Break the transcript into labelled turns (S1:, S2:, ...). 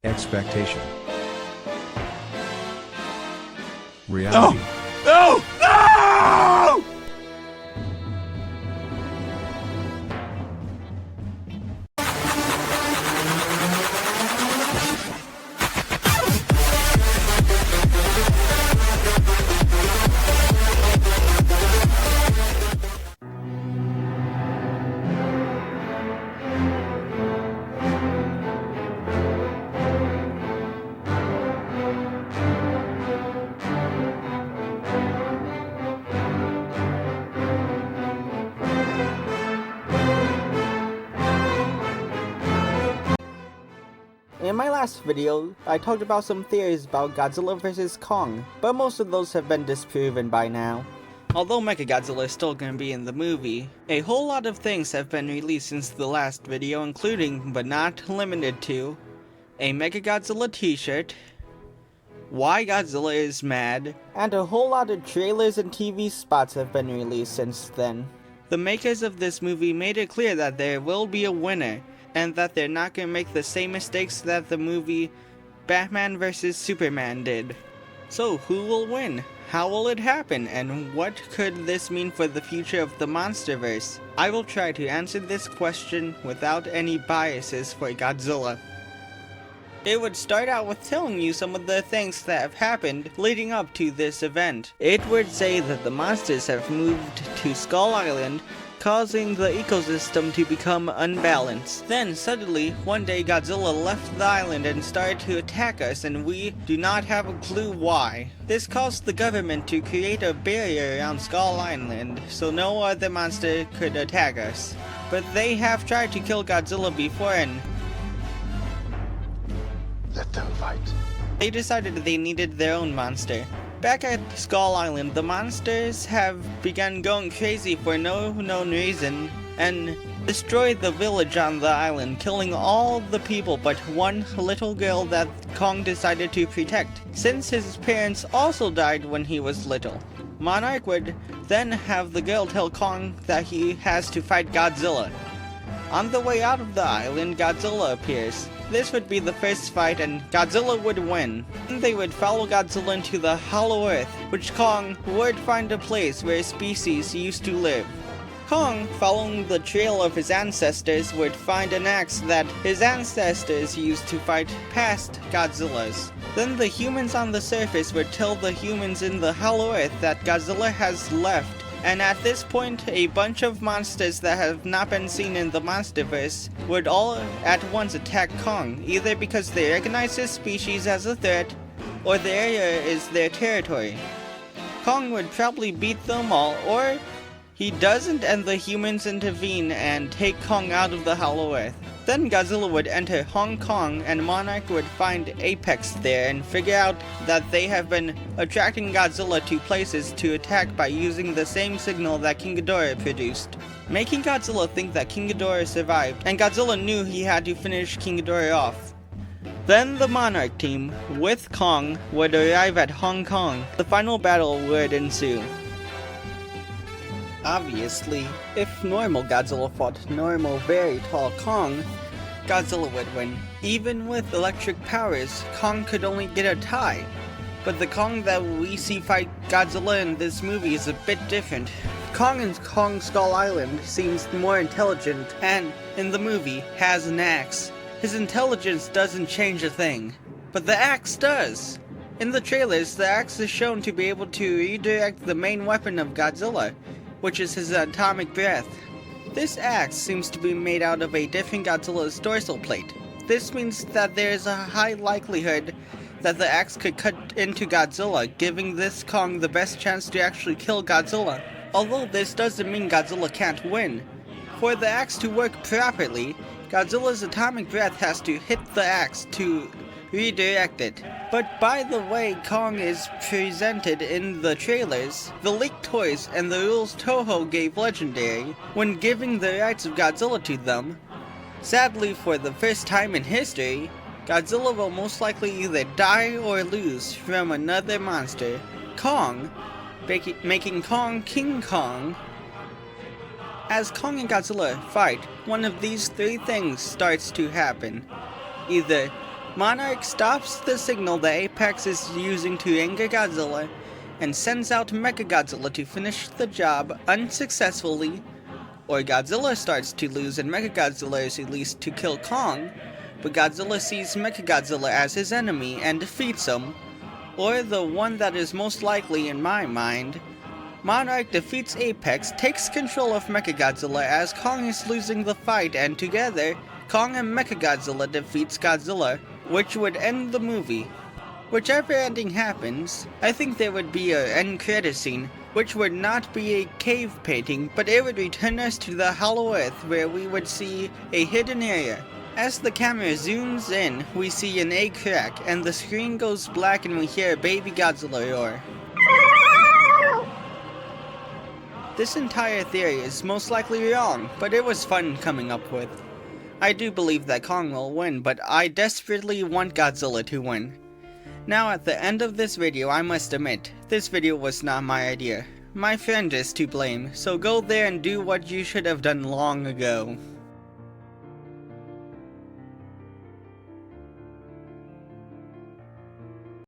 S1: Expectation. Reality.
S2: No! No!
S3: In my last video, I talked about some theories about Godzilla vs. Kong, but most of those have been disproven by now. Although Mechagodzilla is still going to be in the movie, a whole lot of things have been released since the last video, including, but not limited to, a Mechagodzilla t-shirt, why Godzilla is mad, and a whole lot of trailers and TV spots have been released since then. The makers of this movie made it clear that there will be a winner, and that they're not going to make the same mistakes that the movie Batman vs. Superman did. So who will win? How will it happen? And what could this mean for the future of the Monsterverse? I will try to answer this question without any biases for Godzilla. It would start out with telling you some of the things that have happened leading up to this event. It would say that the monsters have moved to Skull Island, causing the ecosystem to become unbalanced. Then, suddenly, one day Godzilla left the island and started to attack us, and we do not have a clue why. This caused the government to create a barrier around Skull Island, so no other monster could attack us. But they have tried to kill Godzilla before, and
S2: Let them fight.
S3: they decided they needed their own monster. Back at Skull Island, the monsters have begun going crazy for no known reason and destroyed the village on the island, killing all the people but one little girl that Kong decided to protect, since his parents also died when he was little. Monarch would then have the girl tell Kong that he has to fight Godzilla. On the way out of the island, Godzilla appears. This would be the first fight, and Godzilla would win. Then they would follow Godzilla into the Hollow Earth, which Kong would find a place where species used to live. Kong, following the trail of his ancestors, would find an axe that his ancestors used to fight past Godzilla's. Then the humans on the surface would tell the humans in the Hollow Earth that Godzilla has left. And at this point, a bunch of monsters that have not been seen in the Monsterverse would all at once attack Kong, either because they recognize his species as a threat, or the area is their territory. Kong would probably beat them all, or he doesn't and the humans intervene and take Kong out of the Hollow Earth. Then Godzilla would enter Hong Kong, and Monarch would find Apex there and figure out that they have been attracting Godzilla to places to attack by using the same signal that King Ghidorah produced, making Godzilla think that King Ghidorah survived, and Godzilla knew he had to finish King Ghidorah off. Then the Monarch team, with Kong, would arrive at Hong Kong. The final battle would ensue. Obviously, if normal Godzilla fought normal, very tall Kong, Godzilla would win. Even with electric powers, Kong could only get a tie. But the Kong that we see fight Godzilla in this movie is a bit different. Kong in Kong Skull Island seems more intelligent, and, in the movie, has an axe. His intelligence doesn't change a thing, but the axe does. In the trailers, the axe is shown to be able to redirect the main weapon of Godzilla, which is his atomic breath. This axe seems to be made out of a different Godzilla's dorsal plate. This means that there is a high likelihood that the axe could cut into Godzilla, giving this Kong the best chance to actually kill Godzilla. Although this doesn't mean Godzilla can't win. For the axe to work properly, Godzilla's atomic breath has to hit the axe to redirect it. But by the way Kong is presented in the trailers, the leaked toys and the rules Toho gave Legendary when giving the rights of Godzilla to them, sadly for the first time in history, Godzilla will most likely either die or lose from another monster, Kong, making Kong King Kong. As Kong and Godzilla fight, one of these three things starts to happen. Either Monarch stops the signal that Apex is using to anger Godzilla, and sends out Mechagodzilla to finish the job unsuccessfully, or Godzilla starts to lose and Mechagodzilla is released to kill Kong, but Godzilla sees Mechagodzilla as his enemy and defeats him, or the one that is most likely in my mind, Monarch defeats Apex, takes control of Mechagodzilla as Kong is losing the fight, and together, Kong and Mechagodzilla defeats Godzilla, which would end the movie. Whichever ending happens, I think there would be an end credit scene, which would not be a cave painting, but it would return us to the Hollow Earth where we would see a hidden area. As the camera zooms in, we see an egg crack, and the screen goes black and we hear a baby Godzilla roar. This entire theory is most likely wrong, but it was fun coming up with. I do believe that Kong will win, but I desperately want Godzilla to win. Now at the end of this video, I must admit, this video was not my idea. My friend is to blame, so go there and do what you should have done long ago.